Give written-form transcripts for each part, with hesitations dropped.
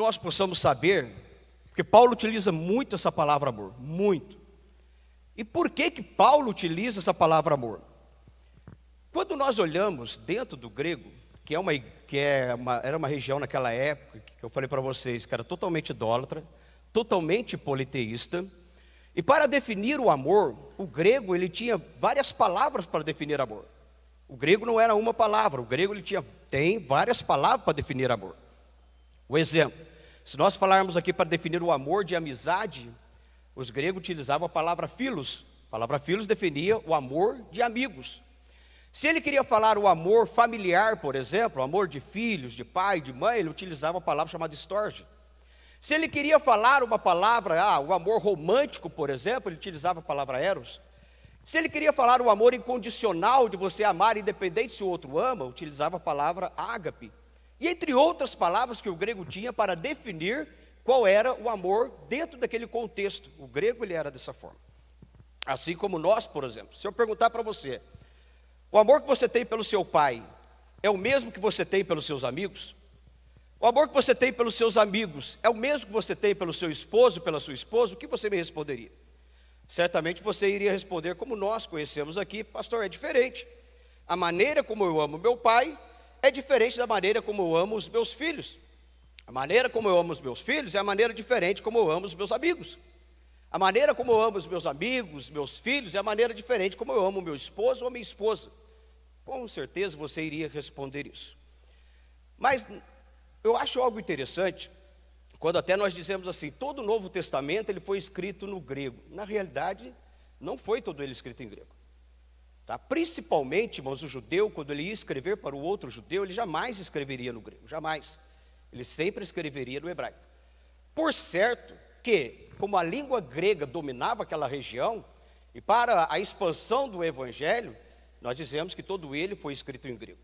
nós possamos saber, porque Paulo utiliza muito essa palavra amor, muito. E por que que Paulo utiliza essa palavra amor? Quando nós olhamos dentro do grego, era uma região naquela época, que eu falei para vocês, que era totalmente idólatra, totalmente politeísta, e para definir o amor, o grego ele tinha várias palavras para definir amor. O grego não era uma palavra, o grego tem várias palavras para definir amor. O exemplo, se nós falarmos aqui para definir o amor de amizade, os gregos utilizavam a palavra philos. A palavra philos definia o amor de amigos. Se ele queria falar o amor familiar, por exemplo, o amor de filhos, de pai, de mãe, ele utilizava a palavra chamada storge. Se ele queria falar uma palavra, o amor romântico, por exemplo, ele utilizava a palavra eros. Se ele queria falar o amor incondicional, de você amar independente se o outro ama, utilizava a palavra ágape. E entre outras palavras que o grego tinha para definir qual era o amor dentro daquele contexto. O grego ele era dessa forma. Assim como nós, por exemplo. Se eu perguntar para você, o amor que você tem pelo seu pai é o mesmo que você tem pelos seus amigos? O amor que você tem pelos seus amigos é o mesmo que você tem pelo seu esposo, pela sua esposa? O que você me responderia? Certamente você iria responder como nós conhecemos aqui, pastor, é diferente. A maneira como eu amo meu pai é diferente da maneira como eu amo os meus filhos. A maneira como eu amo os meus filhos é a maneira diferente como eu amo os meus amigos. A maneira como eu amo os meus amigos, meus filhos, é a maneira diferente como eu amo o meu esposo ou a minha esposa. Com certeza você iria responder isso. Mas eu acho algo interessante, quando até nós dizemos assim, todo o Novo Testamento ele foi escrito no grego. Na realidade, não foi todo ele escrito em grego. Tá? Principalmente, irmãos, o judeu, quando ele ia escrever para o outro judeu, ele jamais escreveria no grego, jamais. Ele sempre escreveria no hebraico. Por certo que, como a língua grega dominava aquela região, e para a expansão do evangelho, nós dizemos que todo ele foi escrito em grego.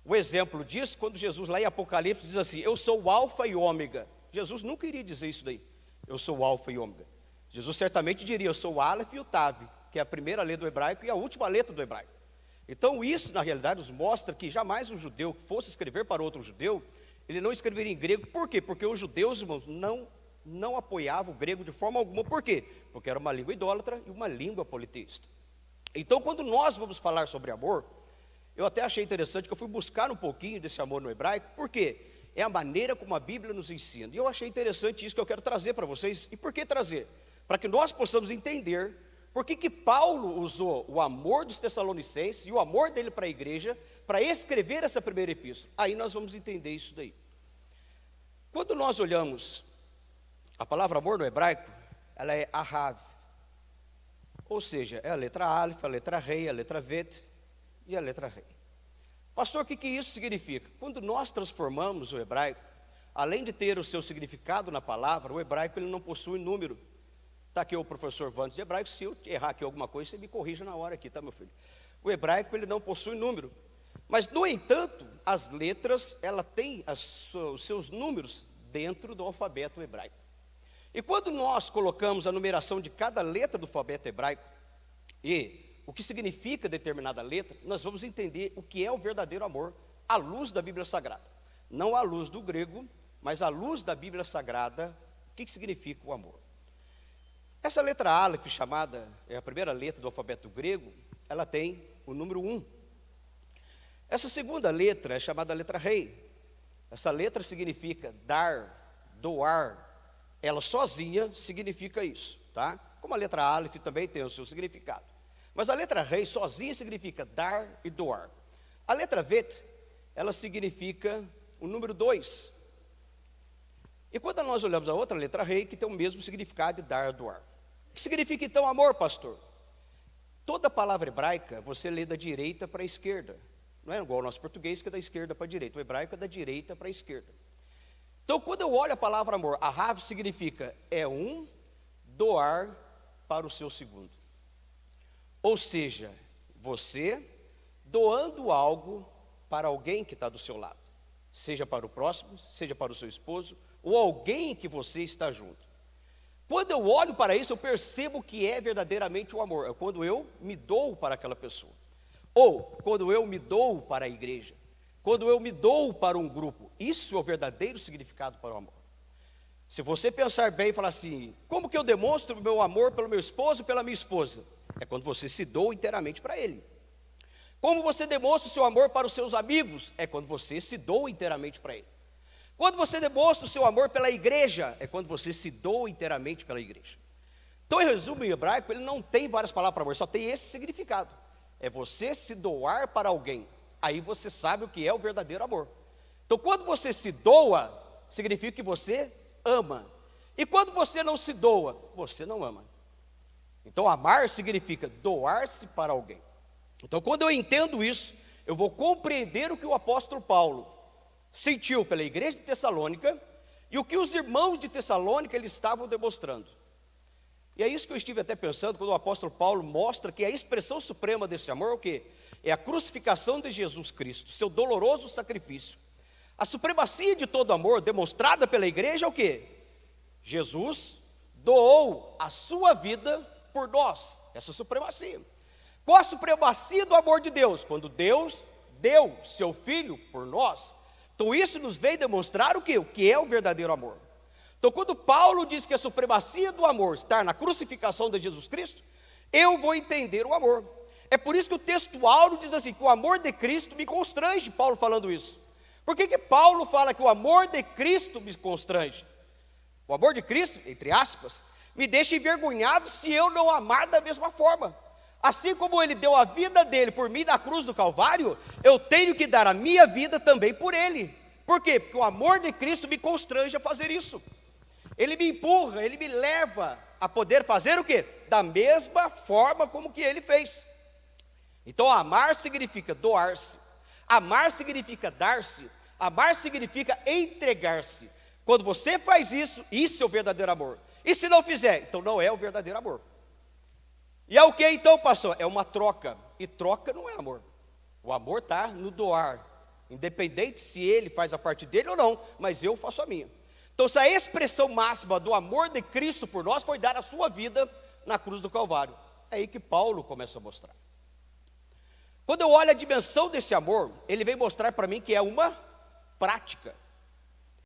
O exemplo disso, quando Jesus lá em Apocalipse diz assim, eu sou o alfa e ômega. Jesus nunca iria dizer isso daí, eu sou o alfa e ômega. Jesus certamente diria, eu sou o Aleph e o Tav, que é a primeira letra do hebraico e a última letra do hebraico. Então isso, na realidade, nos mostra que jamais um judeu que fosse escrever para outro judeu, ele não escreveria em grego. Por quê? Porque os judeus, irmãos, não apoiavam o grego de forma alguma. Por quê? Porque era uma língua idólatra e uma língua politeísta. Então, quando nós vamos falar sobre amor, eu até achei interessante que eu fui buscar um pouquinho desse amor no hebraico, porque é a maneira como a Bíblia nos ensina. E eu achei interessante isso que eu quero trazer para vocês. E por que trazer? Para que nós possamos entender por que Paulo usou o amor dos Tessalonicenses e o amor dele para a igreja para escrever essa primeira epístola. Aí nós vamos entender isso daí. Quando nós olhamos a palavra amor no hebraico, ela é ahav. Ou seja, é a letra Aleph, a letra Rei, a letra Vet e a letra Rei. Pastor, o que isso significa? Quando nós transformamos o hebraico, além de ter o seu significado na palavra, o hebraico ele não possui número. Está aqui o professor Vandes de hebraico, se eu errar aqui alguma coisa, você me corrija na hora aqui, tá, meu filho? O hebraico ele não possui número. Mas, no entanto, as letras, ela tem os seus números dentro do alfabeto hebraico. E quando nós colocamos a numeração de cada letra do alfabeto hebraico e o que significa determinada letra, nós vamos entender o que é o verdadeiro amor à luz da Bíblia Sagrada. Não à luz do grego, mas à luz da Bíblia Sagrada, o que significa o amor. Essa letra Aleph, chamada, é a primeira letra do alfabeto grego, ela tem o número 1. Essa segunda letra é chamada letra Rei. Essa letra significa dar, doar. Ela sozinha significa isso, tá? Como a letra Aleph também tem o seu significado. Mas a letra Rei sozinha significa dar e doar. A letra Vet, ela significa o número 2. E quando nós olhamos a outra letra Rei, que tem o mesmo significado de dar e doar. O que significa então amor, pastor? Toda palavra hebraica você lê da direita para a esquerda. Não é igual ao nosso português que é da esquerda para a direita. O hebraico é da direita para a esquerda. Então, quando eu olho a palavra amor, ahav significa doar para o seu segundo. Ou seja, você doando algo para alguém que está do seu lado. Seja para o próximo, seja para o seu esposo, ou alguém que você está junto. Quando eu olho para isso, eu percebo que é verdadeiramente o amor. É quando eu me dou para aquela pessoa. Ou quando eu me dou para a igreja. Quando eu me dou para um grupo. Isso é o verdadeiro significado para o amor. Se você pensar bem e falar assim, como que eu demonstro o meu amor pelo meu esposo e pela minha esposa? É quando você se doa inteiramente para ele. Como você demonstra o seu amor para os seus amigos? É quando você se doa inteiramente para ele. Quando você demonstra o seu amor pela igreja? É quando você se doa inteiramente pela igreja. Então, em resumo, em hebraico, ele não tem várias palavras para amor, só tem esse significado. É você se doar para alguém. Aí você sabe o que é o verdadeiro amor. Então, quando você se doa, significa que você ama. E quando você não se doa, você não ama. Então, amar significa doar-se para alguém. Então, quando eu entendo isso, eu vou compreender o que o apóstolo Paulo sentiu pela igreja de Tessalônica e o que os irmãos de Tessalônica eles estavam demonstrando. E é isso que eu estive até pensando quando o apóstolo Paulo mostra que a expressão suprema desse amor é o quê? É a crucificação de Jesus Cristo, seu doloroso sacrifício. A supremacia de todo amor demonstrada pela igreja é o quê? Jesus doou a sua vida por nós, essa supremacia. Qual a supremacia do amor de Deus? Quando Deus deu seu Filho por nós. Então isso nos veio demonstrar o quê? O que é o verdadeiro amor. Então quando Paulo diz que a supremacia do amor está na crucificação de Jesus Cristo, eu vou entender o amor. É por isso que o texto áureo diz assim, que o amor de Cristo me constrange, Paulo falando isso. Por que Paulo fala que o amor de Cristo me constrange? O amor de Cristo, entre aspas, me deixa envergonhado se eu não amar da mesma forma. Assim como ele deu a vida dele por mim na cruz do Calvário, eu tenho que dar a minha vida também por ele. Por quê? Porque o amor de Cristo me constrange a fazer isso. Ele me empurra, ele me leva a poder fazer o quê? Da mesma forma como que ele fez. Então amar significa doar-se. Amar significa dar-se. Amar significa entregar-se. Quando você faz isso, isso é o verdadeiro amor. E se não fizer, então não é o verdadeiro amor. E é o que então, pastor? É uma troca. E troca não é amor. O amor está no doar. Independente se ele faz a parte dele ou não, mas eu faço a minha. Então, se a expressão máxima do amor de Cristo por nós foi dar a sua vida na cruz do Calvário, é aí que Paulo começa a mostrar. Quando eu olho a dimensão desse amor, ele vem mostrar para mim que é uma prática.